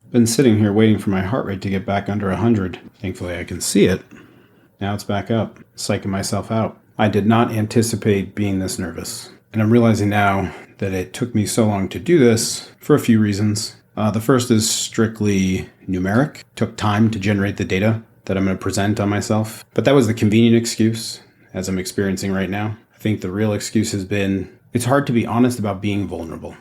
Been sitting here waiting for my heart rate to get back under 100. Thankfully, I can see it. Now it's back up, psyching myself out. I did not anticipate being this nervous. And I'm realizing now that it took me so long to do this for a few reasons. The first is strictly numeric. It took time to generate the data that I'm going to present on myself. But that was the convenient excuse, as I'm experiencing right now. I think the real excuse has been, it's hard to be honest about being vulnerable.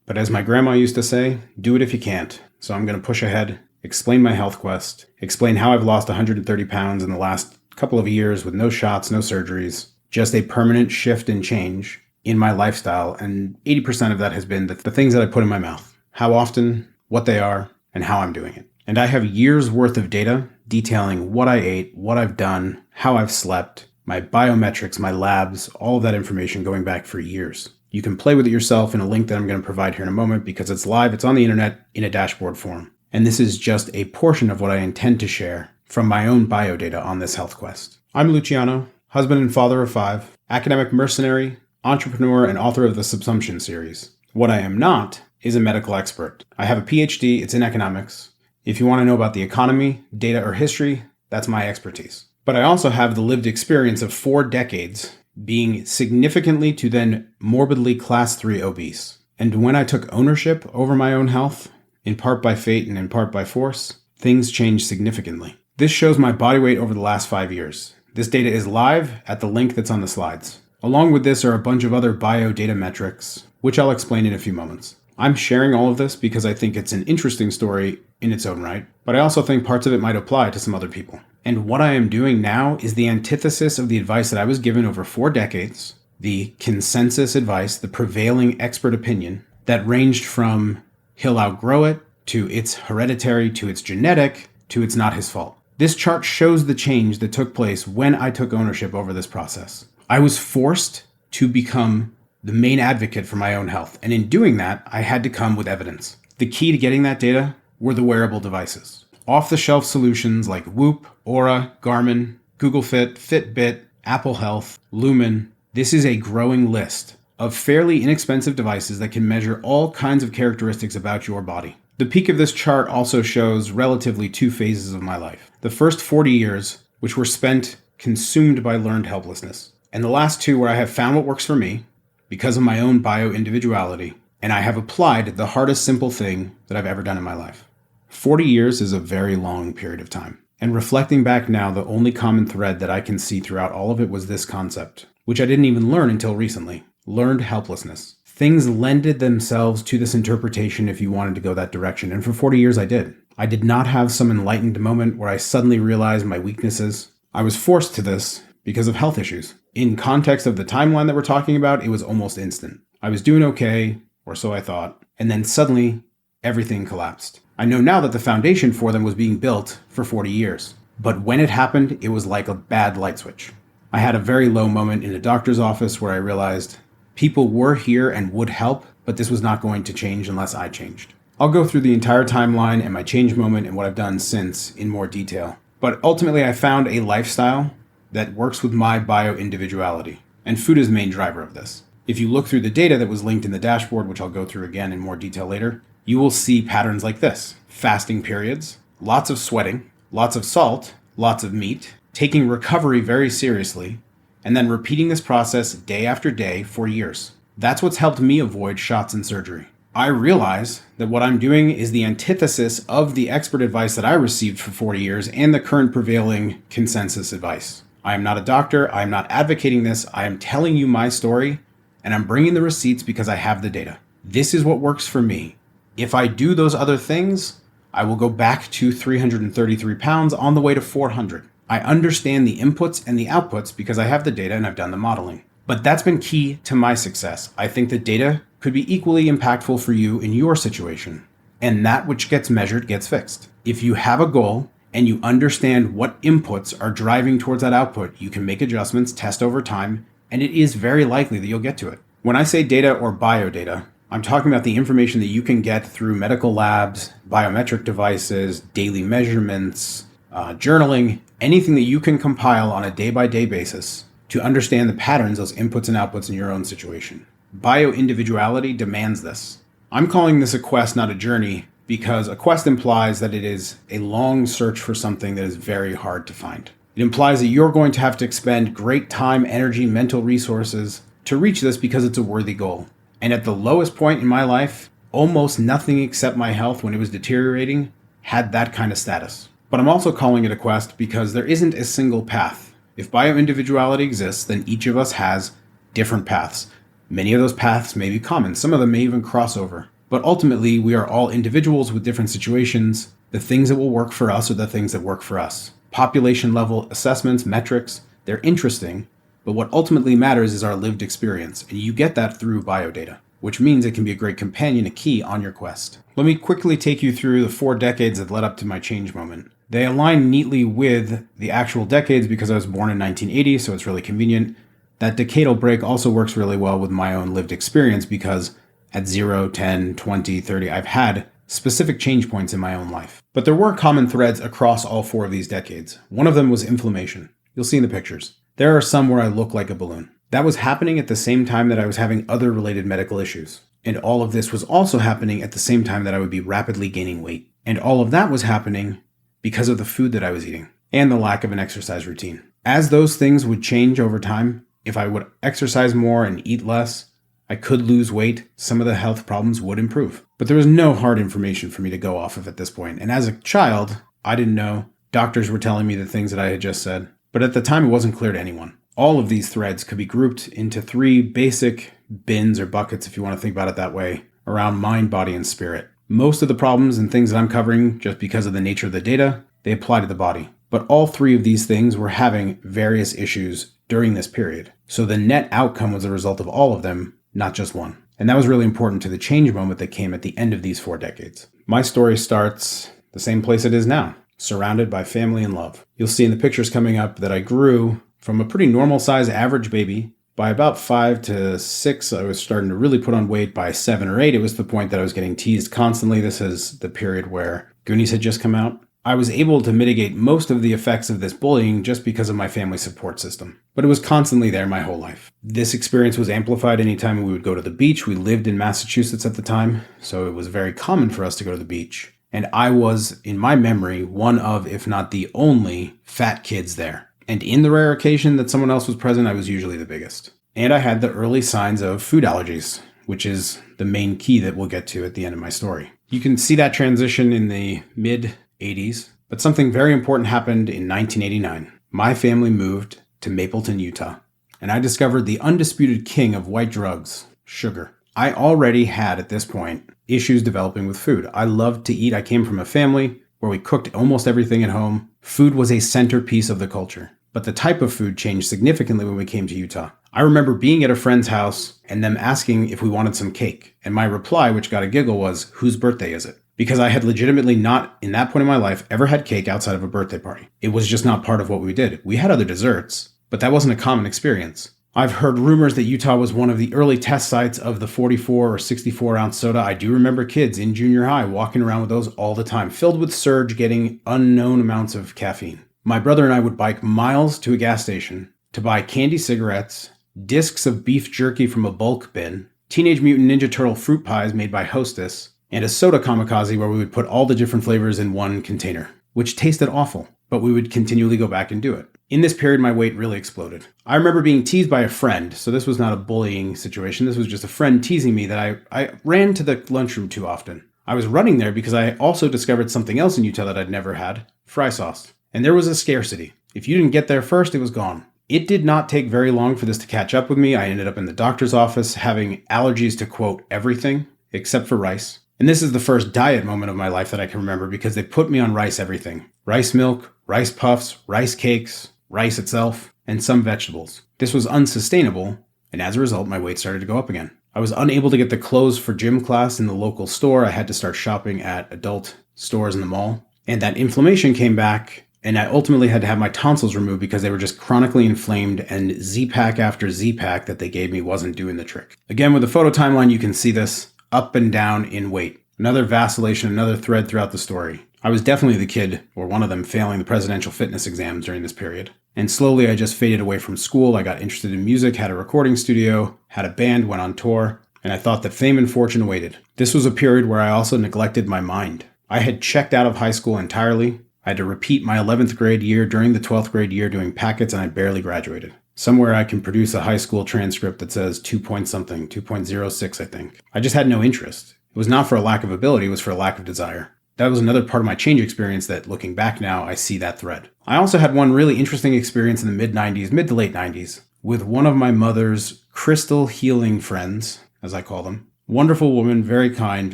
But as my grandma used to say, do it if you can't. So I'm going to push ahead, explain my health quest, explain how I've lost 130 pounds in the last couple of years with no shots, no surgeries, just a permanent shift and change in my lifestyle. And 80% of that has been the things that I put in my mouth, how often, what they are, and how I'm doing it. And I have years worth of data detailing what I ate, what I've done, how I've slept, my biometrics, my labs, all of that information going back for years. You can play with it yourself in a link that I'm going to provide here in a moment because it's live, it's on the internet in a dashboard form. And this is just a portion of what I intend to share from my own biodata on this health quest. I'm Luciano, husband and father of 5, academic mercenary, entrepreneur, and author of the Subsumption series. What I am not is a medical expert. I have a PhD, it's in economics. If you want to know about the economy, data, or history, that's my expertise. But I also have the lived experience of 4 decades being significantly to then morbidly class 3 obese. And when I took ownership over my own health, in part by fate and in part by force, things changed significantly. This shows my body weight over the last 5 years. This data is live at the link that's on the slides. Along with this are a bunch of other biodata metrics, which I'll explain in a few moments. I'm sharing all of this because I think it's an interesting story in its own right, but I also think parts of it might apply to some other people. And what I am doing now is the antithesis of the advice that I was given over 4 decades, the consensus advice, the prevailing expert opinion that ranged from he'll outgrow it, to it's hereditary, to it's genetic, to it's not his fault. This chart shows the change that took place when I took ownership over this process. I was forced to become the main advocate for my own health, and in doing that, I had to come with evidence. The key to getting that data were the wearable devices. Off-the-shelf solutions like Whoop, Aura, Garmin, Google Fit, Fitbit, Apple Health, Lumen. This is a growing list of fairly inexpensive devices that can measure all kinds of characteristics about your body. The peak of this chart also shows relatively 2 phases of my life. The first 40 years, which were spent consumed by learned helplessness, and the last 2 where I have found what works for me because of my own bio-individuality, and I have applied the hardest simple thing that I've ever done in my life. 40 years is a very long period of time. And reflecting back now, the only common thread that I can see throughout all of it was this concept, which I didn't even learn until recently. Learned helplessness. Things lended themselves to this interpretation if you wanted to go that direction, and for 40 years I did. I did not have some enlightened moment where I suddenly realized my weaknesses. I was forced to this because of health issues. In context of the timeline that we're talking about, it was almost instant. I was doing okay, or so I thought, and then suddenly everything collapsed. I know now that the foundation for them was being built for 40 years. But when it happened, it was like a bad light switch. I had a very low moment in a doctor's office where I realized people were here and would help, but this was not going to change unless I changed. I'll go through the entire timeline and my change moment and what I've done since in more detail. But ultimately, I found a lifestyle that works with my bio-individuality. And food is the main driver of this. If you look through the data that was linked in the dashboard, which I'll go through again in more detail later, you will see patterns like this. Fasting periods, lots of sweating, lots of salt, lots of meat, taking recovery very seriously, and then repeating this process day after day for years. That's what's helped me avoid shots and surgery. I realize that what I'm doing is the antithesis of the expert advice that I received for 40 years and the current prevailing consensus advice. I am not a doctor. I am not advocating this. I am telling you my story, and I'm bringing the receipts because I have the data. This is what works for me. If I do those other things, I will go back to 333 pounds on the way to 400. I understand the inputs and the outputs because I have the data and I've done the modeling. But that's been key to my success. I think the data could be equally impactful for you in your situation. And that which gets measured gets fixed. If you have a goal and you understand what inputs are driving towards that output, you can make adjustments, test over time, and it is very likely that you'll get to it. When I say data or biodata, I'm talking about the information that you can get through medical labs, biometric devices, daily measurements, journaling, anything that you can compile on a day-by-day basis to understand the patterns, those inputs and outputs in your own situation. Bio-individuality demands this. I'm calling this a quest, not a journey, because a quest implies that it is a long search for something that is very hard to find. It implies that you're going to have to expend great time, energy, mental resources to reach this because it's a worthy goal. And at the lowest point in my life, almost nothing except my health when it was deteriorating had that kind of status. But I'm also calling it a quest because there isn't a single path. If bio-individuality exists, then each of us has different paths. Many of those paths may be common. Some of them may even cross over. But ultimately, we are all individuals with different situations. The things that will work for us are the things that work for us. Population level assessments, metrics, they're interesting, but what ultimately matters is our lived experience, and you get that through BioData, which means it can be a great companion, a key on your quest. Let me quickly take you through the 4 decades that led up to my change moment. They align neatly with the actual decades because I was born in 1980, so it's really convenient. That decadal break also works really well with my own lived experience because at 0, 10, 20, 30, I've had specific change points in my own life. But there were common threads across all 4 of these decades. One of them was inflammation. You'll see in the pictures. There are some where I look like a balloon. That was happening at the same time that I was having other related medical issues. And all of this was also happening at the same time that I would be rapidly gaining weight. And all of that was happening because of the food that I was eating and the lack of an exercise routine. As those things would change over time, if I would exercise more and eat less, I could lose weight, some of the health problems would improve. But there was no hard information for me to go off of at this point. And as a child, I didn't know. Doctors were telling me the things that I had just said. But at the time, it wasn't clear to anyone. All of these threads could be grouped into 3 basic bins or buckets, if you want to think about it that way, around mind, body, and spirit. Most of the problems and things that I'm covering, just because of the nature of the data, they apply to the body. But all 3 of these things were having various issues during this period. So the net outcome was a result of all of them, not just one. And that was really important to the change moment that came at the end of these 4 decades. My story starts the same place it is now, surrounded by family and love. You'll see in the pictures coming up that I grew from a pretty normal size average baby. By about 5 to 6, I was starting to really put on weight. By 7 or 8, it was the point that I was getting teased constantly. This is the period where Goonies had just come out. I was able to mitigate most of the effects of this bullying just because of my family support system. But it was constantly there my whole life. This experience was amplified anytime we would go to the beach. We lived in Massachusetts at the time, so it was very common for us to go to the beach. And I was, in my memory, one of, if not the only, fat kids there. And in the rare occasion that someone else was present, I was usually the biggest. And I had the early signs of food allergies, which is the main key that we'll get to at the end of my story. You can see that transition in the mid-80s, but something very important happened in 1989. My family moved to Mapleton, Utah, and I discovered the undisputed king of white drugs, sugar. I already had, at this point, issues developing with food. I loved to eat. I came from a family where we cooked almost everything at home. Food was a centerpiece of the culture, but the type of food changed significantly when we came to Utah. I remember being at a friend's house and them asking if we wanted some cake, and my reply, which got a giggle, was, "Whose birthday is it?" Because I had legitimately not, in that point in my life, ever had cake outside of a birthday party. It was just not part of what we did. We had other desserts, but that wasn't a common experience. I've heard rumors that Utah was one of the early test sites of the 44 or 64 ounce soda. I do remember kids in junior high walking around with those all the time, filled with surge, getting unknown amounts of caffeine. My brother and I would bike miles to a gas station to buy candy cigarettes, discs of beef jerky from a bulk bin, Teenage Mutant Ninja Turtle fruit pies made by Hostess, and a soda kamikaze where we would put all the different flavors in one container, which tasted awful, but we would continually go back and do it. In this period, my weight really exploded. I remember being teased by a friend, so this was not a bullying situation. This was just a friend teasing me that I ran to the lunchroom too often. I was running there because I also discovered something else in Utah that I'd never had, fry sauce. And there was a scarcity. If you didn't get there first, it was gone. It did not take very long for this to catch up with me. I ended up in the doctor's office having allergies to, quote, everything except for rice. And this is the first diet moment of my life that I can remember because they put me on rice everything. Rice milk, rice puffs, rice cakes, rice itself, and some vegetables. This was unsustainable, and as a result, my weight started to go up again. I was unable to get the clothes for gym class in the local store. I had to start shopping at adult stores in the mall. And that inflammation came back, and I ultimately had to have my tonsils removed because they were just chronically inflamed, and Z-Pack after Z-Pack that they gave me wasn't doing the trick. Again, with the photo timeline, you can see this up and down in weight. Another vacillation, another thread throughout the story. I was definitely the kid, or one of them, failing the presidential fitness exams during this period. And slowly I just faded away from school. I got interested in music, had a recording studio, had a band, went on tour. and I thought that fame and fortune awaited. This was a period where I also neglected my mind. I had checked out of high school entirely. I had to repeat my 11th grade year during the 12th grade year doing packets, and I barely graduated. Somewhere I can produce a high school transcript that says 2 point something, 2.06, I think. I just had no interest. It was not for a lack of ability, it was for a lack of desire. That was another part of my change experience that, looking back now, I see that thread. I also had one really interesting experience in the mid to late 90s, with one of my mother's crystal healing friends, as I call them. Wonderful woman, very kind,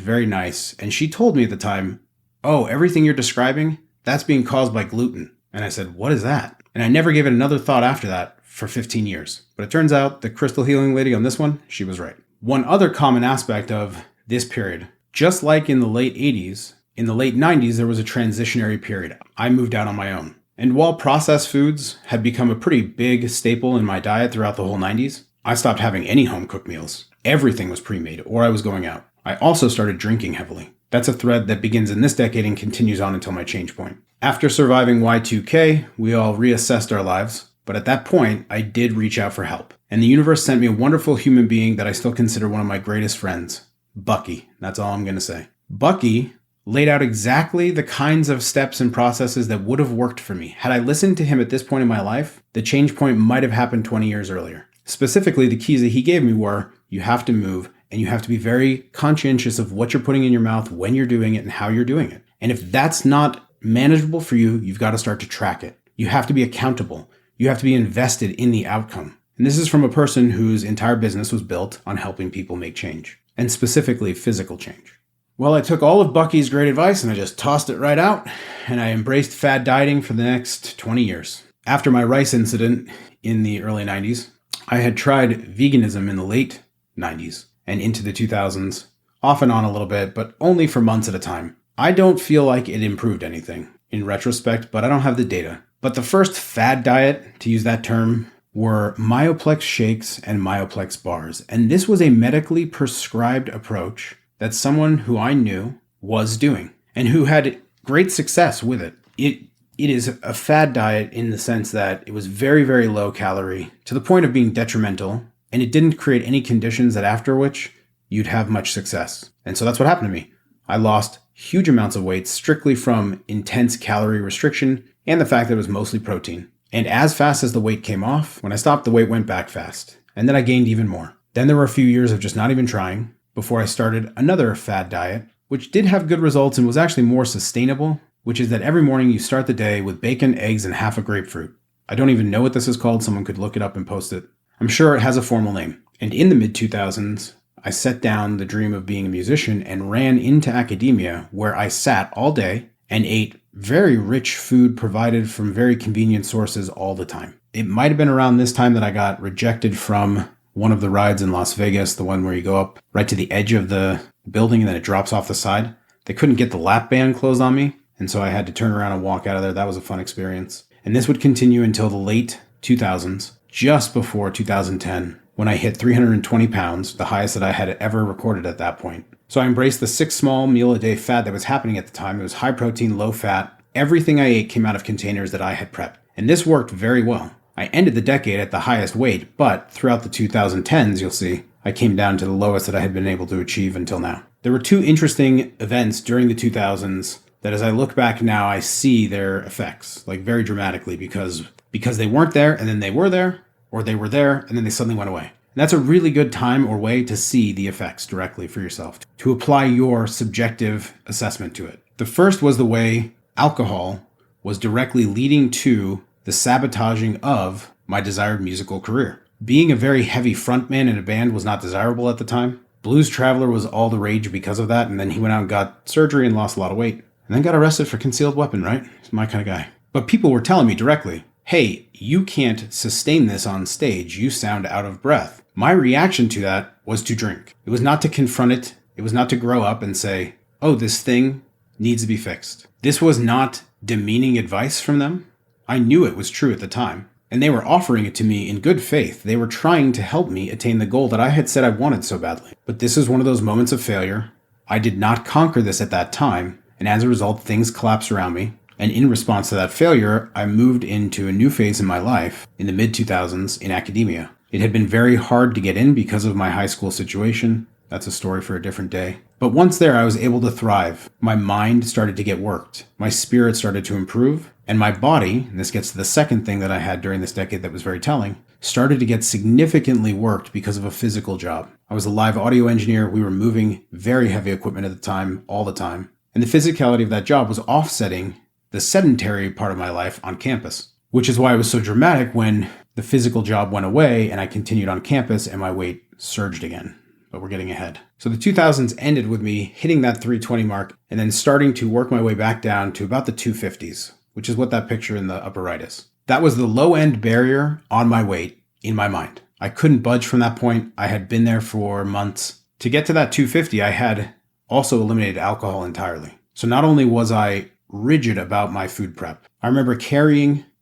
very nice, and she told me at the time, "Oh, everything you're describing, that's being caused by gluten." And I said, "What is that?" And I never gave it another thought after that for 15 years. But it turns out the crystal healing lady on this one, she was right. One other common aspect of this period, just like in the late 80s, in the late 90s, there was a transitionary period. I moved out on my own. And while processed foods had become a pretty big staple in my diet throughout the whole 90s, I stopped having any home-cooked meals. Everything was pre-made, or I was going out. I also started drinking heavily. That's a thread that begins in this decade and continues on until my change point. After surviving Y2K, we all reassessed our lives, but at that point, I did reach out for help. And the universe sent me a wonderful human being that I still consider one of my greatest friends, Bucky. That's all I'm going to say. Bucky laid out exactly the kinds of steps and processes that would have worked for me. Had I listened to him at this point in my life, the change point might have happened 20 years earlier. Specifically, the keys that he gave me were, you have to move, and you have to be very conscientious of what you're putting in your mouth, when you're doing it, and how you're doing it. And if that's not manageable for you, you've got to start to track it. You have to be accountable. You have to be invested in the outcome. And this is from a person whose entire business was built on helping people make change, and specifically physical change. Well, I took all of Bucky's great advice and I just tossed it right out, and I embraced fad dieting for the next 20 years. After my rice incident in the early 90s, I had tried veganism in the late 90s and into the 2000s, off and on a little bit, but only for months at a time. I don't feel like it improved anything in retrospect, but I don't have the data. But the first fad diet, to use that term, were Myoplex shakes and Myoplex bars. And this was a medically prescribed approach that someone who I knew was doing and who had great success with it. It is a fad diet in the sense that it was very, very low calorie to the point of being detrimental, and it didn't create any conditions that after which you'd have much success. And so that's what happened to me. I lost huge amounts of weight strictly from intense calorie restriction and the fact that it was mostly protein. And as fast as the weight came off, when I stopped, the weight went back fast. And then I gained even more. Then there were a few years of just not even trying before I started another fad diet, which did have good results and was actually more sustainable, which is that every morning you start the day with bacon, eggs, and half a grapefruit. I don't even know what this is called. Someone could look it up and post it. I'm sure it has a formal name. And in the mid-2000s, I set down the dream of being a musician and ran into academia, where I sat all day and ate very rich food provided from very convenient sources all the time. It might have been around this time that I got rejected from one of the rides in Las Vegas, the one where you go up right to the edge of the building and then it drops off the side. They couldn't get the lap band closed on me, and so I had to turn around and walk out of there. That was a fun experience. And this would continue until the late 2000s, just before 2010, when I hit 320 pounds, the highest that I had ever recorded at that point. So I embraced the 6 small meal a day fad that was happening at the time. It was high protein, low fat. Everything I ate came out of containers that I had prepped. And this worked very well. I ended the decade at the highest weight, but throughout the 2010s, you'll see, I came down to the lowest that I had been able to achieve until now. There were 2 interesting events during the 2000s that as I look back now, I see their effects, like very dramatically, because they weren't there and then they were there, or they were there and then they suddenly went away. And that's a really good time or way to see the effects directly for yourself, to apply your subjective assessment to it. The first was the way alcohol was directly leading to the sabotaging of my desired musical career. Being a very heavy frontman in a band was not desirable at the time. Blues Traveler was all the rage because of that, and then he went out and got surgery and lost a lot of weight. And then got arrested for concealed weapon, right? He's my kind of guy. But people were telling me directly, hey, you can't sustain this on stage. You sound out of breath. My reaction to that was to drink. It was not to confront it. It was not to grow up and say, oh, this thing needs to be fixed. This was not demeaning advice from them. I knew it was true at the time, and they were offering it to me in good faith. They were trying to help me attain the goal that I had said I wanted so badly. But this is one of those moments of failure. I did not conquer this at that time, and as a result, things collapsed around me. And in response to that failure, I moved into a new phase in my life in the mid-2000s in academia. It had been very hard to get in because of my high school situation. That's a story for a different day. But once there, I was able to thrive. My mind started to get worked. My spirit started to improve. And my body, and this gets to the second thing that I had during this decade that was very telling, started to get significantly worked because of a physical job. I was a live audio engineer. We were moving very heavy equipment at the time, all the time. And the physicality of that job was offsetting the sedentary part of my life on campus, which is why it was so dramatic when the physical job went away and I continued on campus and my weight surged again. But we're getting ahead. So the 2000s ended with me hitting that 320 mark and then starting to work my way back down to about the 250s, which is what that picture in the upper right is. That was the low end barrier on my weight in my mind. I couldn't budge from that point. I had been there for months. To get to that 250, I had also eliminated alcohol entirely. So not only was I rigid about my food prep, I remember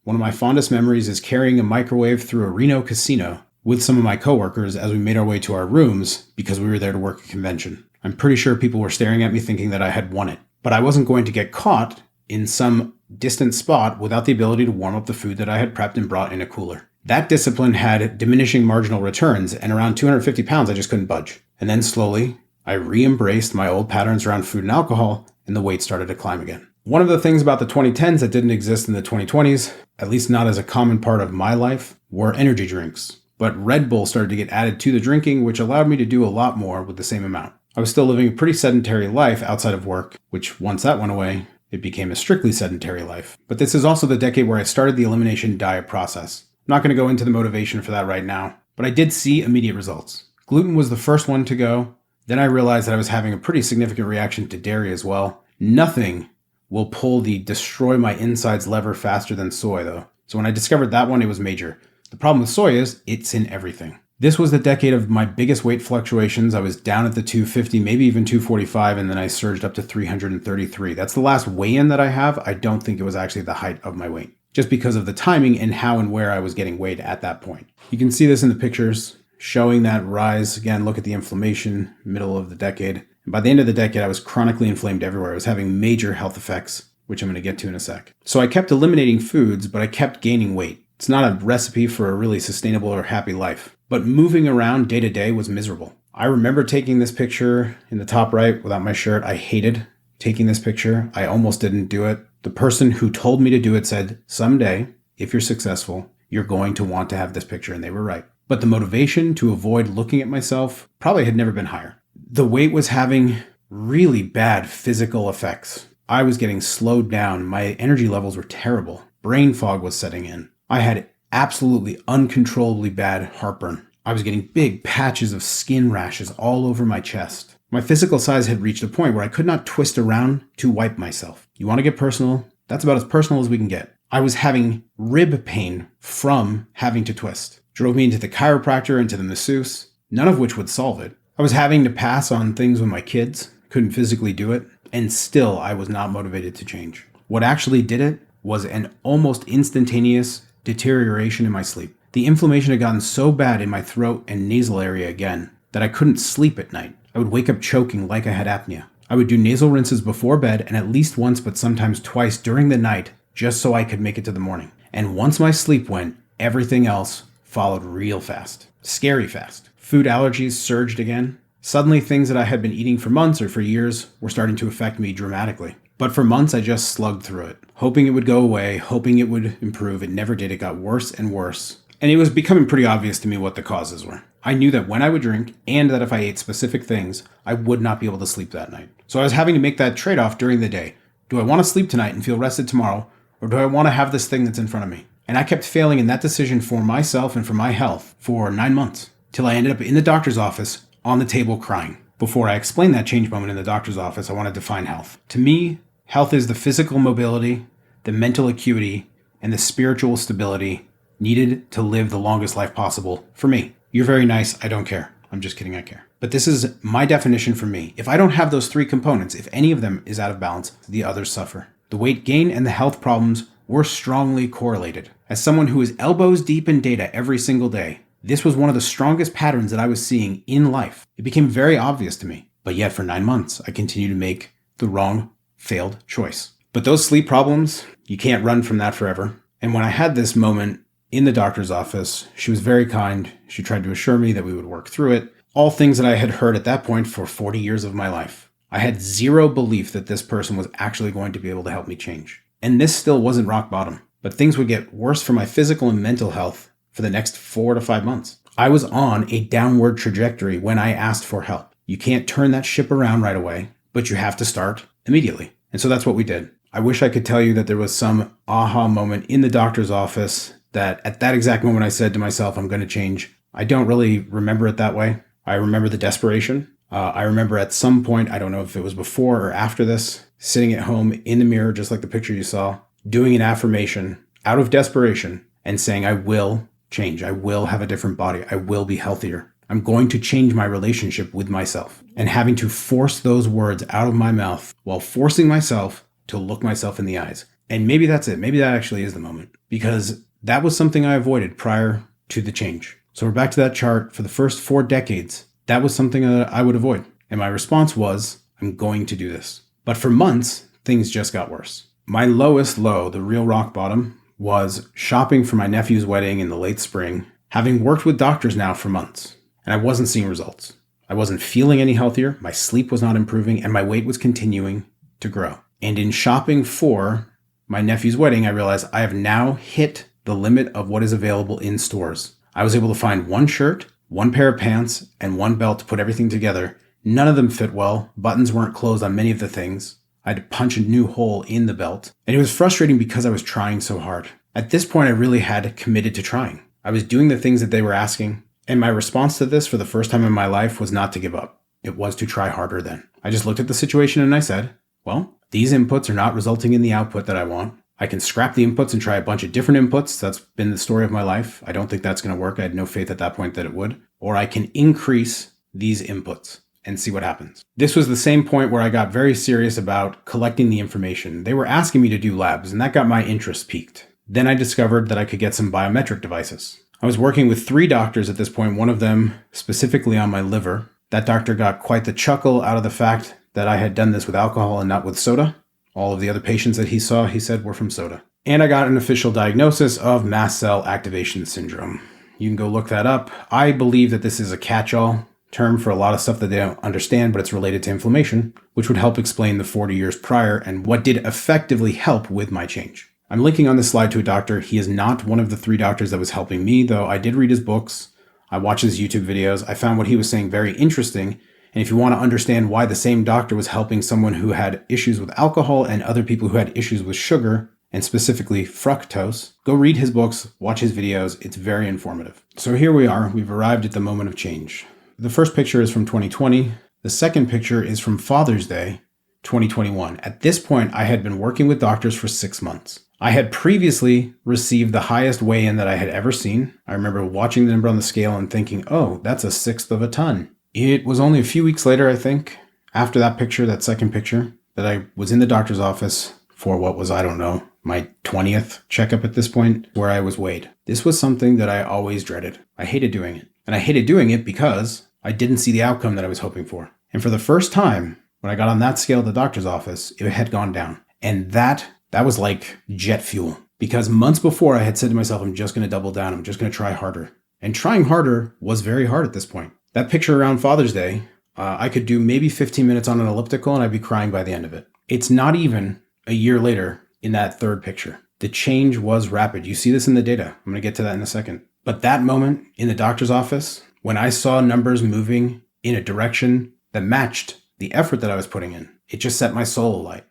one of my fondest memories is carrying a microwave through a Reno casino with some of my coworkers as we made our way to our rooms because we were there to work a convention. I'm pretty sure people were staring at me thinking that I had won it, but I wasn't going to get caught in some distant spot without the ability to warm up the food that I had prepped and brought in a cooler. That discipline had diminishing marginal returns, and around 250 pounds, I just couldn't budge. And then slowly, I re-embraced my old patterns around food and alcohol, and the weight started to climb again. One of the things about the 2010s that didn't exist in the 2020s, at least not as a common part of my life, were energy drinks. But Red Bull started to get added to the drinking, which allowed me to do a lot more with the same amount. I was still living a pretty sedentary life outside of work, which once that went away, it became a strictly sedentary life. But this is also the decade where I started the elimination diet process. I'm not going to go into the motivation for that right now, but I did see immediate results. Gluten was the first one to go. Then I realized that I was having a pretty significant reaction to dairy as well. Nothing will pull the destroy my insides lever faster than soy though. So when I discovered that one, it was major. The problem with soy is it's in everything. This was the decade of my biggest weight fluctuations. I was down at the 250, maybe even 245, and then I surged up to 333. That's the last weigh-in that I have. I don't think it was actually the height of my weight, just because of the timing and how and where I was getting weighed at that point. You can see this in the pictures showing that rise. Again, look at the inflammation, middle of the decade. And by the end of the decade, I was chronically inflamed everywhere. I was having major health effects, which I'm going to get to in a sec. So I kept eliminating foods, but I kept gaining weight. It's not a recipe for a really sustainable or happy life, but moving around day to day was miserable. I remember taking this picture in the top right without my shirt. I hated taking this picture. I almost didn't do it. The person who told me to do it said, someday, if you're successful, you're going to want to have this picture, and they were right. But the motivation to avoid looking at myself probably had never been higher. The weight was having really bad physical effects. I was getting slowed down. My energy levels were terrible. Brain fog was setting in. I had absolutely uncontrollably bad heartburn. I was getting big patches of skin rashes all over my chest. My physical size had reached a point where I could not twist around to wipe myself. You want to get personal? That's about as personal as we can get. I was having rib pain from having to twist. Drove me into the chiropractor and to the masseuse, none of which would solve it. I was having to pass on things with my kids, couldn't physically do it, and still I was not motivated to change. What actually did it was an almost instantaneous deterioration in my sleep. The inflammation had gotten so bad in my throat and nasal area again that I couldn't sleep at night. I would wake up choking like I had apnea. I would do nasal rinses before bed and at least once but sometimes twice during the night just so I could make it to the morning. And once my sleep went, everything else followed real fast. Scary fast. Food allergies surged again. Suddenly things that I had been eating for months or for years were starting to affect me dramatically. But for months I just slugged through it, hoping it would go away, hoping it would improve. It never did. It got worse and worse. And it was becoming pretty obvious to me what the causes were. I knew that when I would drink and that if I ate specific things, I would not be able to sleep that night. So I was having to make that trade-off during the day. Do I want to sleep tonight and feel rested tomorrow? Or do I want to have this thing that's in front of me? And I kept failing in that decision for myself and for my health for 9 months, till I ended up in the doctor's office on the table crying. Before I explained that change moment in the doctor's office, I want to define health. To me, health is the physical mobility, the mental acuity, and the spiritual stability needed to live the longest life possible for me. You're very nice. I don't care. I'm just kidding. I care. But this is my definition for me. If I don't have those three components, if any of them is out of balance, the others suffer. The weight gain and the health problems were strongly correlated. As someone who is elbows deep in data every single day, this was one of the strongest patterns that I was seeing in life. It became very obvious to me. But yet for 9 months, I continued to make the wrong, failed choice. But those sleep problems, you can't run from that forever. And when I had this moment in the doctor's office, she was very kind. She tried to assure me that we would work through it. All things that I had heard at that point for 40 years of my life. I had zero belief that this person was actually going to be able to help me change. And this still wasn't rock bottom, but things would get worse for my physical and mental health for the next 4 to 5 months. I was on a downward trajectory when I asked for help. You can't turn that ship around right away, but you have to start immediately. And so that's what we did. I wish I could tell you that there was some aha moment in the doctor's office that at that exact moment I said to myself, I'm going to change. I don't really remember it that way. I remember the desperation. I remember at some point, I don't know if it was before or after this, sitting at home in the mirror, just like the picture you saw, doing an affirmation out of desperation and saying, I will change. I will have a different body. I will be healthier. I'm going to change my relationship with myself, and having to force those words out of my mouth while forcing myself to look myself in the eyes. And maybe that's it. Maybe that actually is the moment, because that was something I avoided prior to the change. So we're back to that chart. For the first 4 decades, that was something that I would avoid. And my response was, I'm going to do this. But for months, things just got worse. My lowest low, the real rock bottom, was shopping for my nephew's wedding in the late spring, having worked with doctors now for months. And I wasn't seeing results. I wasn't feeling any healthier, my sleep was not improving, and my weight was continuing to grow. And in shopping for my nephew's wedding, I realized I have now hit the limit of what is available in stores. I was able to find one shirt, one pair of pants, and one belt to put everything together. None of them fit well. Buttons weren't closed on many of the things. I had to punch a new hole in the belt. And it was frustrating because I was trying so hard. At this point, I really had committed to trying. I was doing the things that they were asking. And my response to this for the first time in my life was not to give up. It was to try harder then. I just looked at the situation and I said, well, these inputs are not resulting in the output that I want. I can scrap the inputs and try a bunch of different inputs. That's been the story of my life. I don't think that's going to work. I had no faith at that point that it would. Or I can increase these inputs and see what happens. This was the same point where I got very serious about collecting the information. They were asking me to do labs, and that got my interest piqued. Then I discovered that I could get some biometric devices. I was working with 3 doctors at this point, one of them specifically on my liver. That doctor got quite the chuckle out of the fact that I had done this with alcohol and not with soda. All of the other patients that he saw, he said, were from soda. And I got an official diagnosis of mast cell activation syndrome. You can go look that up. I believe that this is a catch-all term for a lot of stuff that they don't understand, but it's related to inflammation, which would help explain the 40 years prior and what did effectively help with my change. I'm linking on this slide to a doctor. He is not one of the 3 doctors that was helping me, though I did read his books. I watched his YouTube videos. I found what he was saying very interesting. And if you want to understand why the same doctor was helping someone who had issues with alcohol and other people who had issues with sugar, and specifically fructose, go read his books, watch his videos. It's very informative. So here we are. We've arrived at the moment of change. The first picture is from 2020. The second picture is from Father's Day, 2021. At this point, I had been working with doctors for 6 months. I had previously received the highest weigh-in that I had ever seen. I remember watching the number on the scale and thinking, oh, that's 1/6 of a ton. It was only a few weeks later, I think, after that picture, that second picture, that I was in the doctor's office for what was, I don't know, my 20th checkup at this point, where I was weighed. This was something that I always dreaded. I hated doing it. And I hated doing it because I didn't see the outcome that I was hoping for. And for the first time, when I got on that scale at the doctor's office, it had gone down. And that was like jet fuel. Because months before, I had said to myself, I'm just going to double down. I'm just going to try harder. And trying harder was very hard at this point. That picture around Father's Day, I could do maybe 15 minutes on an elliptical and I'd be crying by the end of it. It's not even a year later in that third picture. The change was rapid. You see this in the data. I'm going to get to that in a second. But that moment in the doctor's office, when I saw numbers moving in a direction that matched the effort that I was putting in, it just set my soul alight.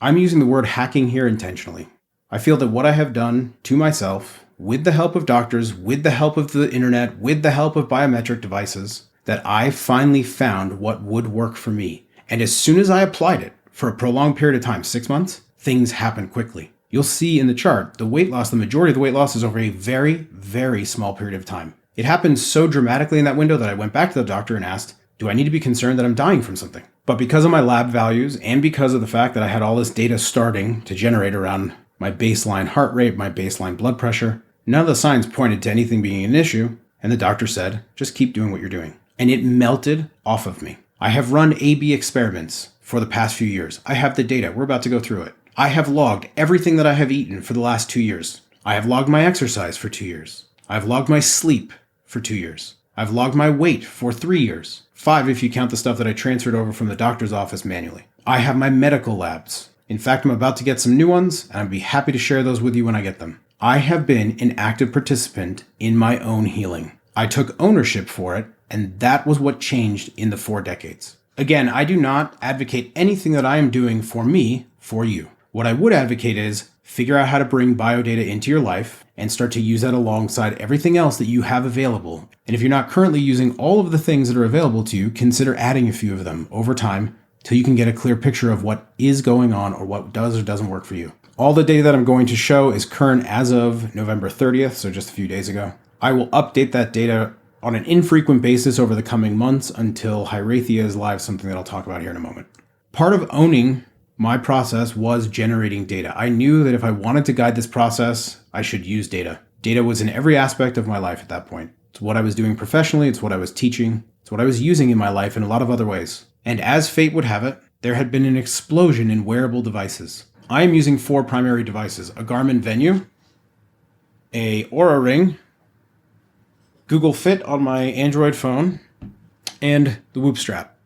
I'm using the word hacking here intentionally. I feel that what I have done to myself, with the help of doctors, with the help of the internet, with the help of biometric devices, that I finally found what would work for me. And as soon as I applied it for a prolonged period of time, 6 months, things happened quickly. You'll see in the chart, the weight loss, the majority of the weight loss is over a very, very small period of time. It happened so dramatically in that window that I went back to the doctor and asked, do I need to be concerned that I'm dying from something? But because of my lab values and because of the fact that I had all this data starting to generate around my baseline heart rate, my baseline blood pressure, none of the signs pointed to anything being an issue. And the doctor said, just keep doing what you're doing. And it melted off of me. I have run A/B experiments for the past few years. I have the data. We're about to go through it. I have logged everything that I have eaten for the last 2 years. I have logged my exercise for 2 years. I've logged my sleep for 2 years. I've logged my weight for 3 years. 5 if you count the stuff that I transferred over from the doctor's office manually. I have my medical labs. In fact, I'm about to get some new ones, and I'd be happy to share those with you when I get them. I have been an active participant in my own healing. I took ownership for it, and that was what changed in the 4 decades. Again, I do not advocate anything that I am doing for me, for you. What I would advocate is figure out how to bring BioData into your life and start to use that alongside everything else that you have available. And if you're not currently using all of the things that are available to you, consider adding a few of them over time till you can get a clear picture of what is going on or what does or doesn't work for you. All the data that I'm going to show is current as of November 30th, so just a few days ago. I will update that data on an infrequent basis over the coming months until Hyreathia is live, something that I'll talk about here in a moment. Part of owning my process was generating data. I knew that if I wanted to guide this process, I should use data. Data was in every aspect of my life at that point. It's what I was doing professionally, it's what I was teaching, it's what I was using in my life in a lot of other ways. And as fate would have it, there had been an explosion in wearable devices. I am using 4 primary devices: a Garmin Venue, a Oura Ring, Google Fit on my Android phone, and the Whoop strap.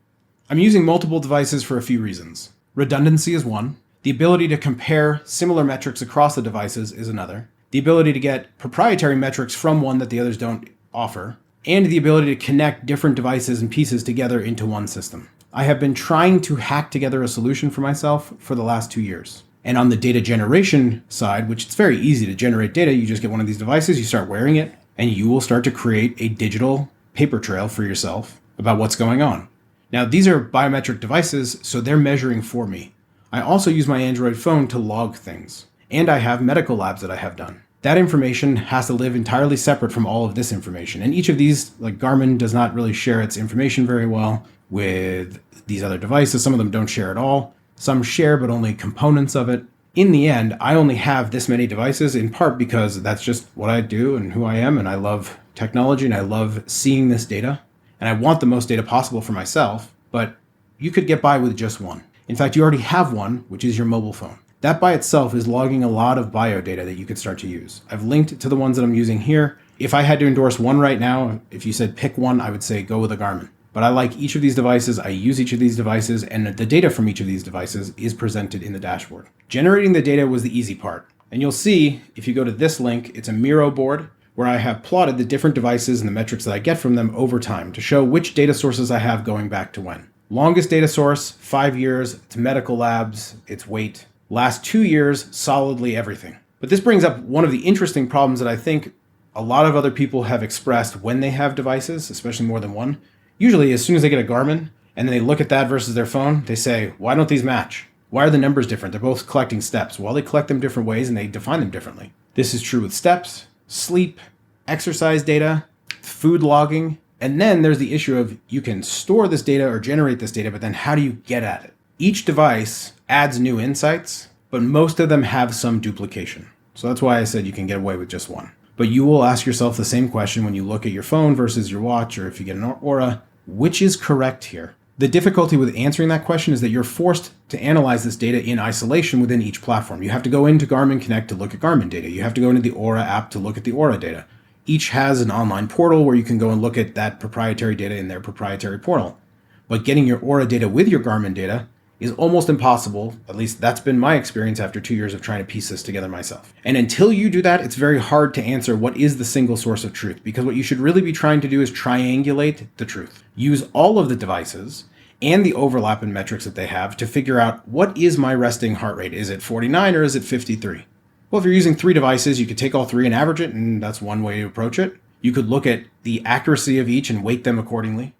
I'm using multiple devices for a few reasons. Redundancy is one. The ability to compare similar metrics across the devices is another. The ability to get proprietary metrics from one that the others don't offer. And the ability to connect different devices and pieces together into one system. I have been trying to hack together a solution for myself for the last 2 years. And on the data generation side, which it's very easy to generate data, you just get one of these devices, you start wearing it, and you will start to create a digital paper trail for yourself about what's going on. Now, these are biometric devices, so they're measuring for me. I also use my Android phone to log things, and I have medical labs that I have done. That information has to live entirely separate from all of this information. And each of these, like Garmin, does not really share its information very well with these other devices. Some of them don't share at all. Some share, but only components of it. In the end, I only have this many devices, in part because that's just what I do and who I am, and I love technology, and I love seeing this data. And I want the most data possible for myself, but you could get by with just one. In fact, you already have one, which is your mobile phone. That by itself is logging a lot of biodata that you could start to use. I've linked to the ones that I'm using here. If I had to endorse one right now, if you said pick one, I would say go with a Garmin. But I like each of these devices, I use each of these devices, and the data from each of these devices is presented in the dashboard. Generating the data was the easy part. And you'll see, if you go to this link, it's a Miro board, where I have plotted the different devices and the metrics that I get from them over time to show which data sources I have going back to when. Longest data source, 5 years, it's medical labs, it's weight. Last 2 years, solidly everything. But this brings up one of the interesting problems that I think a lot of other people have expressed when they have devices, especially more than one. Usually, as soon as they get a Garmin and then they look at that versus their phone, they say, why don't these match? Why are the numbers different? They're both collecting steps. Well, they collect them different ways and they define them differently. This is true with steps, sleep, exercise data, food logging, and then there's the issue of you can store this data or generate this data, but then how do you get at it? Each device adds new insights, but most of them have some duplication. So that's why I said you can get away with just one. But you will ask yourself the same question when you look at your phone versus your watch, or if you get an Aura, which is correct here? The difficulty with answering that question is that you're forced to analyze this data in isolation within each platform. You have to go into Garmin Connect to look at Garmin data. You have to go into the Aura app to look at the Aura data. Each has an online portal where you can go and look at that proprietary data in their proprietary portal. But getting your Aura data with your Garmin data is almost impossible. At least that's been my experience after 2 years of trying to piece this together myself. And until you do that, it's very hard to answer what is the single source of truth, because what you should really be trying to do is triangulate the truth. Use all of the devices and the overlap in metrics that they have to figure out what is my resting heart rate. Is it 49 or is it 53? Well, if you're using 3 devices, you could take all 3 and average it, and that's one way to approach it. You could look at the accuracy of each and weight them accordingly.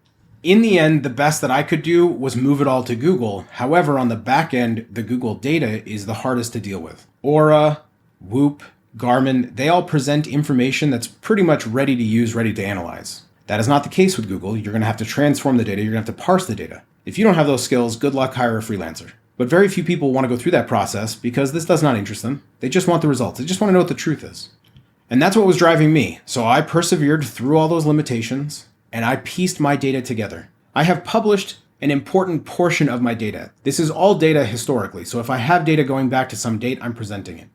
In the end, the best that I could do was move it all to Google. However, on the back end, the Google data is the hardest to deal with. Aura, Whoop, Garmin, they all present information that's pretty much ready to use, ready to analyze. That is not the case with Google. You're going to have to transform the data. You're going to have to parse the data. If you don't have those skills, good luck, hire a freelancer. But very few people want to go through that process because this does not interest them. They just want the results. They just want to know what the truth is. And that's what was driving me. So I persevered through all those limitations, and I pieced my data together. I have published an important portion of my data. This is all data historically, so if I have data going back to some date, I'm presenting it.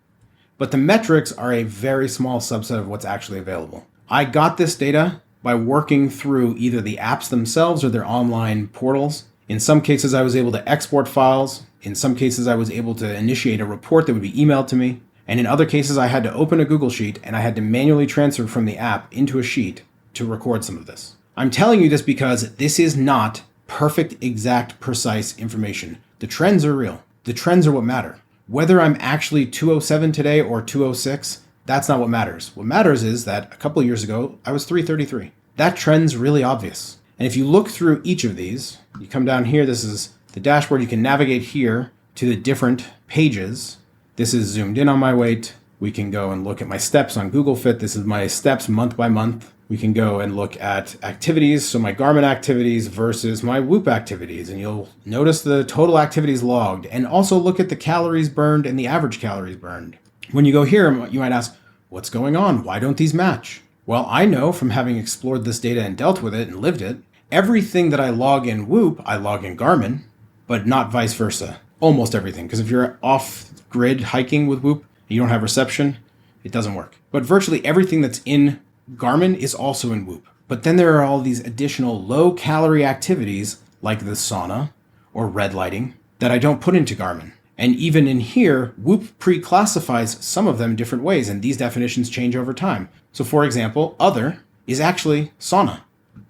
But the metrics are a very small subset of what's actually available. I got this data by working through either the apps themselves or their online portals. In some cases, I was able to export files. In some cases, I was able to initiate a report that would be emailed to me. And in other cases, I had to open a Google Sheet and I had to manually transfer from the app into a sheet to record some of this. I'm telling you this because this is not perfect, exact, precise information. The trends are real. The trends are what matter. Whether I'm actually 207 today or 206, that's not what matters. What matters is that a couple of years ago, I was 333. That trend's really obvious. And if you look through each of these, you come down here, this is the dashboard. You can navigate here to the different pages. This is zoomed in on my weight. We can go and look at my steps on Google Fit. This is my steps month by month. We can go and look at activities, so my Garmin activities versus my Whoop activities, and you'll notice the total activities logged, and also look at the calories burned and the average calories burned. When you go here, you might ask, what's going on? Why don't these match? Well, I know from having explored this data and dealt with it and lived it, everything that I log in Whoop, I log in Garmin, but not vice versa. Almost everything, because if you're off-grid hiking with Whoop, you don't have reception, it doesn't work. But virtually everything that's in Garmin is also in Whoop. But then there are all these additional low-calorie activities like the sauna or red lighting that I don't put into Garmin. And even in here, Whoop pre-classifies some of them different ways, and these definitions change over time. So for example, other is actually sauna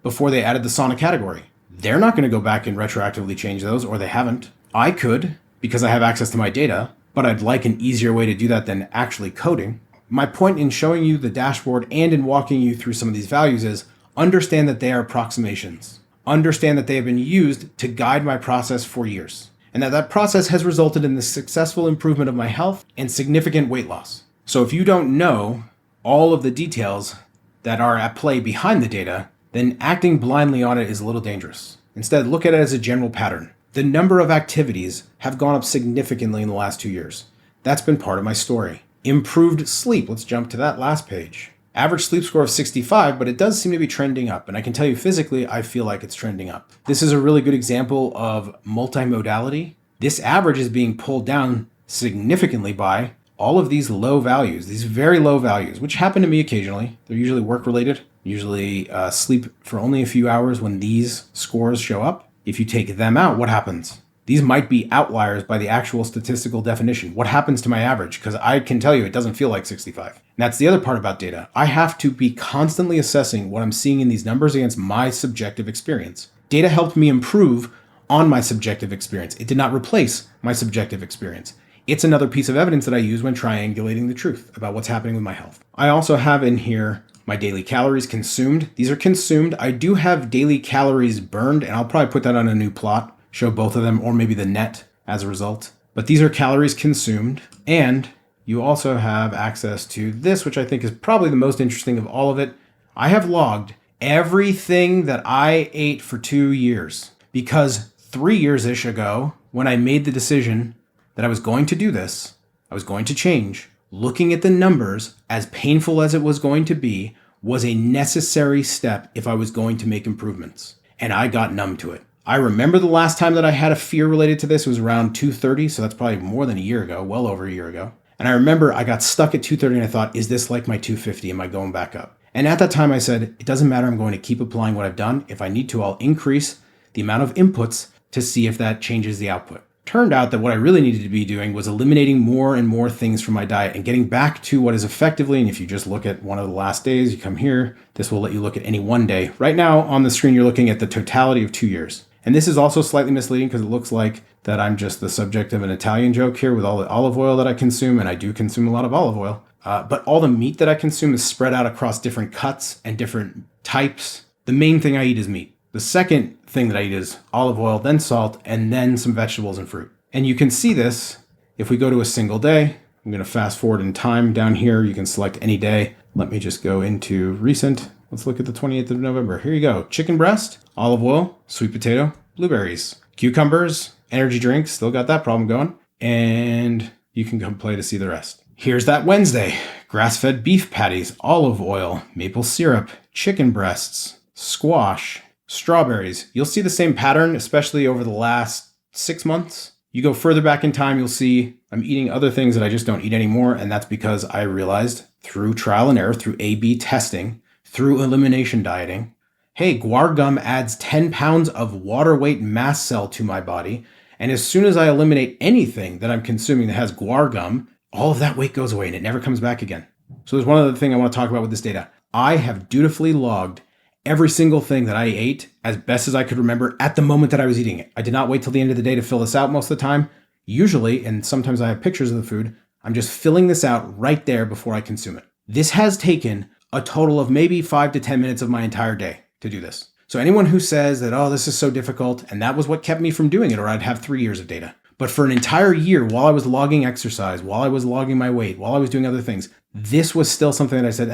before they added the sauna category. They're not going to go back and retroactively change those, or they haven't. I could, because I have access to my data, but I'd like an easier way to do that than actually coding. My point in showing you the dashboard and in walking you through some of these values is understand that they are approximations. Understand that they have been used to guide my process for years, and that process has resulted in the successful improvement of my health and significant weight loss. So if you don't know all of the details that are at play behind the data, then acting blindly on it is a little dangerous. Instead, look at it as a general pattern. The number of activities have gone up significantly in the last 2 years. That's been part of my story. Improved sleep. Let's jump to that last page. Average sleep score of 65, but it does seem to be trending up. And I can tell you physically, I feel like it's trending up. This is a really good example of multimodality. This average is being pulled down significantly by all of these low values, these very low values, which happen to me occasionally. They're usually work-related, usually sleep for only a few hours when these scores show up. If you take them out, what happens? These might be outliers by the actual statistical definition. What happens to my average? Because I can tell you it doesn't feel like 65. And that's the other part about data. I have to be constantly assessing what I'm seeing in these numbers against my subjective experience. Data helped me improve on my subjective experience. It did not replace my subjective experience. It's another piece of evidence that I use when triangulating the truth about what's happening with my health. I also have in here my daily calories consumed. These are consumed. I do have daily calories burned, and I'll probably put that on a new plot. Show both of them, or maybe the net as a result. But these are calories consumed. And you also have access to this, which I think is probably the most interesting of all of it. I have logged everything that I ate for 2 years, because 3 years-ish ago, when I made the decision that I was going to do this, I was going to change, looking at the numbers, as painful as it was going to be, was a necessary step if I was going to make improvements. And I got numb to it. I remember the last time that I had a fear related to this was around 230, so that's probably more than a year ago, well over a year ago. And I remember I got stuck at 230 and I thought, is this like my 250? Am I going back up? And at that time I said, it doesn't matter, I'm going to keep applying what I've done. If I need to, I'll increase the amount of inputs to see if that changes the output. Turned out that what I really needed to be doing was eliminating more and more things from my diet and getting back to what is effectively, and if you just look at one of the last days, you come here, this will let you look at any one day. Right now on the screen, you're looking at the totality of 2 years. And this is also slightly misleading because it looks like that I'm just the subject of an Italian joke here with all the olive oil that I consume, and I do consume a lot of olive oil. But all the meat that I consume is spread out across different cuts and different types. The main thing I eat is meat. The second thing that I eat is olive oil, then salt, and then some vegetables and fruit. And you can see this if we go to a single day. I'm going to fast forward in time down here. You can select any day. Let me just go into recent. Let's look at the 28th of November. Here you go. Chicken breast, olive oil, sweet potato, blueberries, cucumbers, energy drinks. Still got that problem going. And you can come play to see the rest. Here's that Wednesday. Grass-fed beef patties, olive oil, maple syrup, chicken breasts, squash, strawberries. You'll see the same pattern, especially over the last 6 months. You go further back in time, you'll see I'm eating other things that I just don't eat anymore. And that's because I realized through trial and error, through A/B testing, through elimination dieting, hey, guar gum adds 10 pounds of water weight mast cell to my body. And as soon as I eliminate anything that I'm consuming that has guar gum, all of that weight goes away and it never comes back again. So there's one other thing I want to talk about with this data. I have dutifully logged every single thing that I ate as best as I could remember at the moment that I was eating it. I did not wait till the end of the day to fill this out most of the time. Usually, and sometimes I have pictures of the food, I'm just filling this out right there before I consume it. This has taken a total of maybe 5 to 10 minutes of my entire day to do this. So anyone who says that, oh, this is so difficult, and that was what kept me from doing it, or I'd have 3 years of data. But for an entire year, while I was logging exercise, while I was logging my weight, while I was doing other things, this was still something that I said,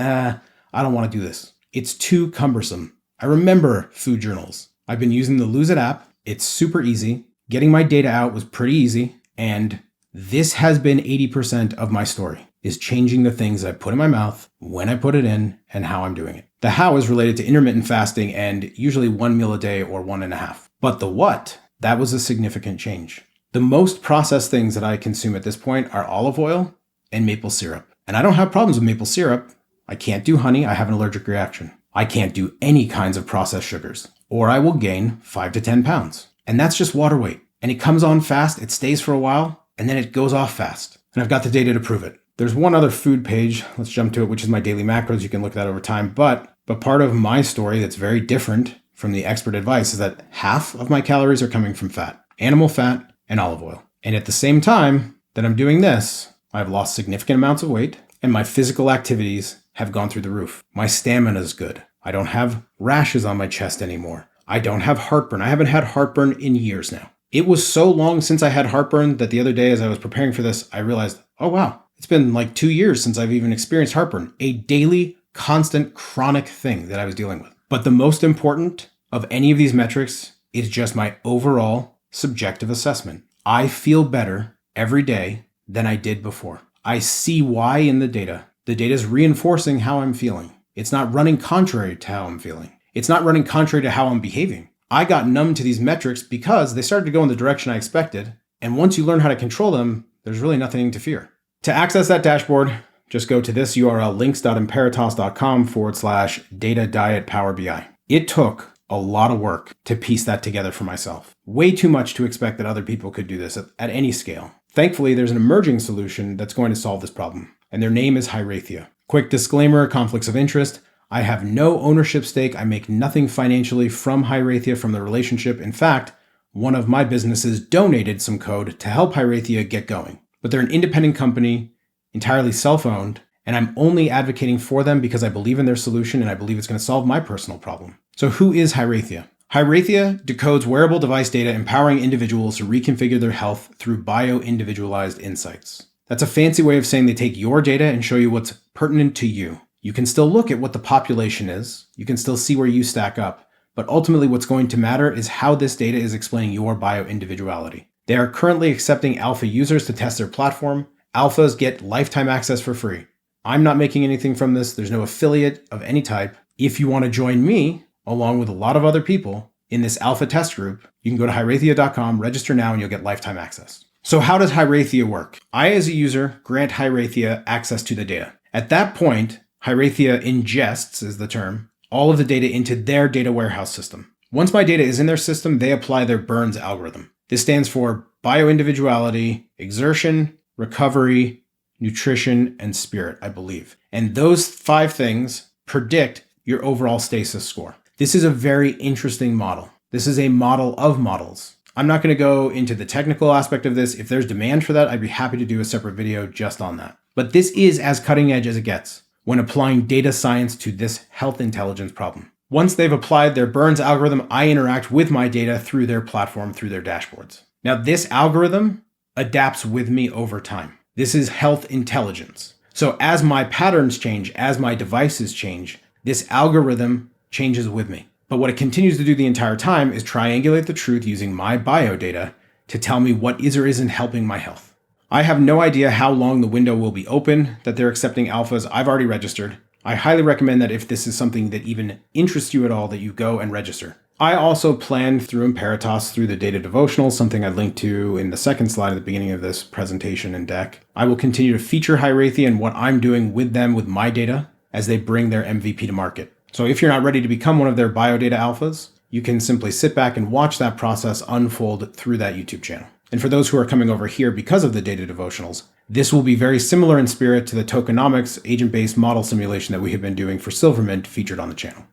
I don't want to do this. It's too cumbersome. I remember food journals. I've been using the Lose It app. It's super easy. Getting my data out was pretty easy. And this has been 80% of my story, is changing the things I put in my mouth, when I put it in, and how I'm doing it. The how is related to intermittent fasting and usually 1 meal a day or 1.5. But the what, that was a significant change. The most processed things that I consume at this point are olive oil and maple syrup. And I don't have problems with maple syrup. I can't do honey. I have an allergic reaction. I can't do any kinds of processed sugars, or I will gain 5 to 10 pounds. And that's just water weight. And it comes on fast, it stays for a while, and then it goes off fast. And I've got the data to prove it. There's one other food page, let's jump to it, which is my daily macros. You can look at that over time. But part of my story that's very different from the expert advice is that half of my calories are coming from fat, animal fat, and olive oil. And at the same time that I'm doing this, I've lost significant amounts of weight, and my physical activities have gone through the roof. My stamina is good. I don't have rashes on my chest anymore. I don't have heartburn. I haven't had heartburn in years now. It was so long since I had heartburn that the other day as I was preparing for this, I realized, oh wow, it's been like 2 years since I've even experienced heartburn, a daily, constant, chronic thing that I was dealing with. But the most important of any of these metrics is just my overall subjective assessment. I feel better every day than I did before. I see why in the data. The data is reinforcing how I'm feeling. It's not running contrary to how I'm feeling. It's not running contrary to how I'm behaving. I got numb to these metrics because they started to go in the direction I expected. And once you learn how to control them, there's really nothing to fear. To access that dashboard, just go to this URL, links.imperatos.com/data diet power BI. It took a lot of work to piece that together for myself. Way too much to expect that other people could do this at any scale. Thankfully, there's an emerging solution that's going to solve this problem, and their name is Hyreathia. Quick disclaimer, conflicts of interest. I have no ownership stake. I make nothing financially from Hyreathia, from the relationship. In fact, one of my businesses donated some code to help Hyreathia get going. But they're an independent company, entirely self-owned, and I'm only advocating for them because I believe in their solution and I believe it's going to solve my personal problem. So who is Hyreathia? Hyreathia decodes wearable device data, empowering individuals to reconfigure their health through bio-individualized insights. That's a fancy way of saying they take your data and show you what's pertinent to you. You can still look at what the population is. You can still see where you stack up. But ultimately, what's going to matter is how this data is explaining your bio-individuality. They are currently accepting alpha users to test their platform. Alphas get lifetime access for free. I'm not making anything from this. There's no affiliate of any type. If you want to join me, along with a lot of other people, in this alpha test group, you can go to Hyreathia.com, register now, and you'll get lifetime access. So how does Hyreathia work? I, as a user, grant Hyreathia access to the data. At that point, Hyreathia ingests, is the term, all of the data into their data warehouse system. Once my data is in their system, they apply their Burns algorithm. This stands for bio-individuality, exertion, recovery, nutrition, and spirit, I believe. And those 5 things predict your overall stasis score. This is a very interesting model. This is a model of models. I'm not going to go into the technical aspect of this. If there's demand for that, I'd be happy to do a separate video just on that. But this is as cutting edge as it gets when applying data science to this health intelligence problem. Once they've applied their Burns algorithm, I interact with my data through their platform, through their dashboards. Now, this algorithm adapts with me over time. This is health intelligence. So as my patterns change, as my devices change, this algorithm changes with me. But what it continues to do the entire time is triangulate the truth using my bio data to tell me what is or isn't helping my health. I have no idea how long the window will be open that they're accepting alphas. I've already registered. I highly recommend that if this is something that even interests you at all, that you go and register. I also plan through Imperatos, through the data devotional, something I linked to in the second slide at the beginning of this presentation and deck. I will continue to feature Hyreathia and what I'm doing with them with my data as they bring their MVP to market. So if you're not ready to become one of their BioData alphas, you can simply sit back and watch that process unfold through that YouTube channel. And for those who are coming over here because of the data devotionals, this will be very similar in spirit to the tokenomics agent-based model simulation that we have been doing for Silvermint featured on the channel.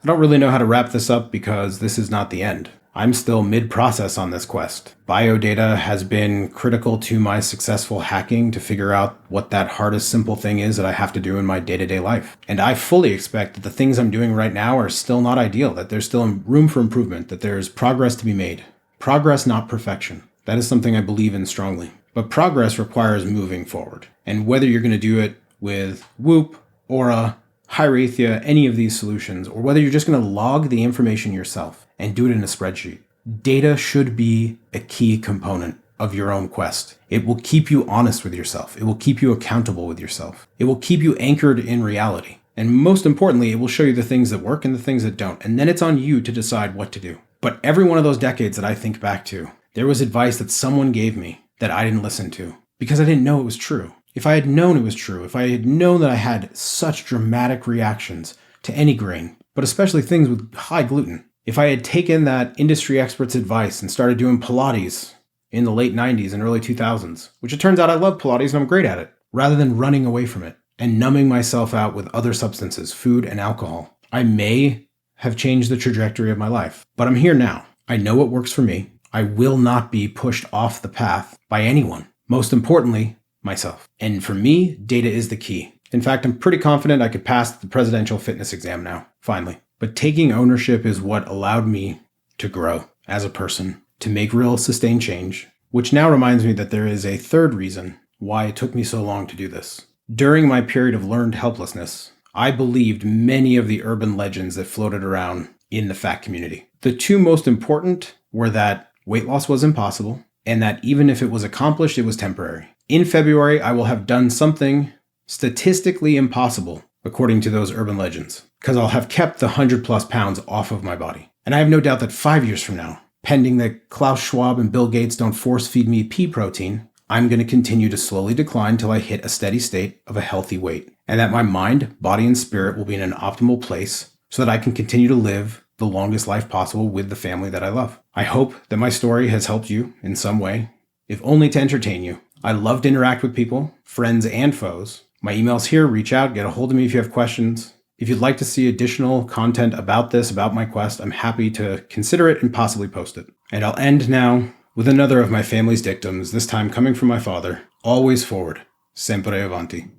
I don't really know how to wrap this up because this is not the end. I'm still mid-process on this quest. BioData has been critical to my successful hacking to figure out what that hardest simple thing is that I have to do in my day-to-day life. And I fully expect that the things I'm doing right now are still not ideal, that there's still room for improvement, that there's progress to be made. Progress, not perfection. That is something I believe in strongly. But progress requires moving forward. And whether you're going to do it with Whoop, Aura, Hyreathia, any of these solutions, or whether you're just going to log the information yourself and do it in a spreadsheet, data should be a key component of your own quest. It will keep you honest with yourself. It will keep you accountable with yourself. It will keep you anchored in reality. And most importantly, it will show you the things that work and the things that don't. And then it's on you to decide what to do. But every one of those decades that I think back to, there was advice that someone gave me that I didn't listen to because I didn't know it was true. If I had known it was true, if I had known that I had such dramatic reactions to any grain, but especially things with high gluten, if I had taken that industry expert's advice and started doing Pilates in the late 90s and early 2000s, which it turns out I love Pilates and I'm great at it, rather than running away from it and numbing myself out with other substances, food and alcohol, I may have changed the trajectory of my life. But I'm here now. I know what works for me. I will not be pushed off the path by anyone. Most importantly, myself. And for me, data is the key. In fact, I'm pretty confident I could pass the presidential fitness exam now, finally. But taking ownership is what allowed me to grow as a person, to make real sustained change, which now reminds me that there is a third reason why it took me so long to do this. During my period of learned helplessness, I believed many of the urban legends that floated around in the fat community. The two most important were that weight loss was impossible, and that even if it was accomplished, it was temporary. In February, I will have done something statistically impossible, according to those urban legends, because I'll have kept the 100+ pounds off of my body. And I have no doubt that 5 years from now, pending that Klaus Schwab and Bill Gates don't force feed me pea protein, I'm going to continue to slowly decline till I hit a steady state of a healthy weight, and that my mind, body, and spirit will be in an optimal place so that I can continue to live the longest life possible with the family that I love. I hope that my story has helped you in some way, if only to entertain you. I love to interact with people, friends and foes. My email's here, reach out, get a hold of me if you have questions. If you'd like to see additional content about this, about my quest, I'm happy to consider it and possibly post it. And I'll end now with another of my family's dictums, this time coming from my father. Always forward, sempre avanti.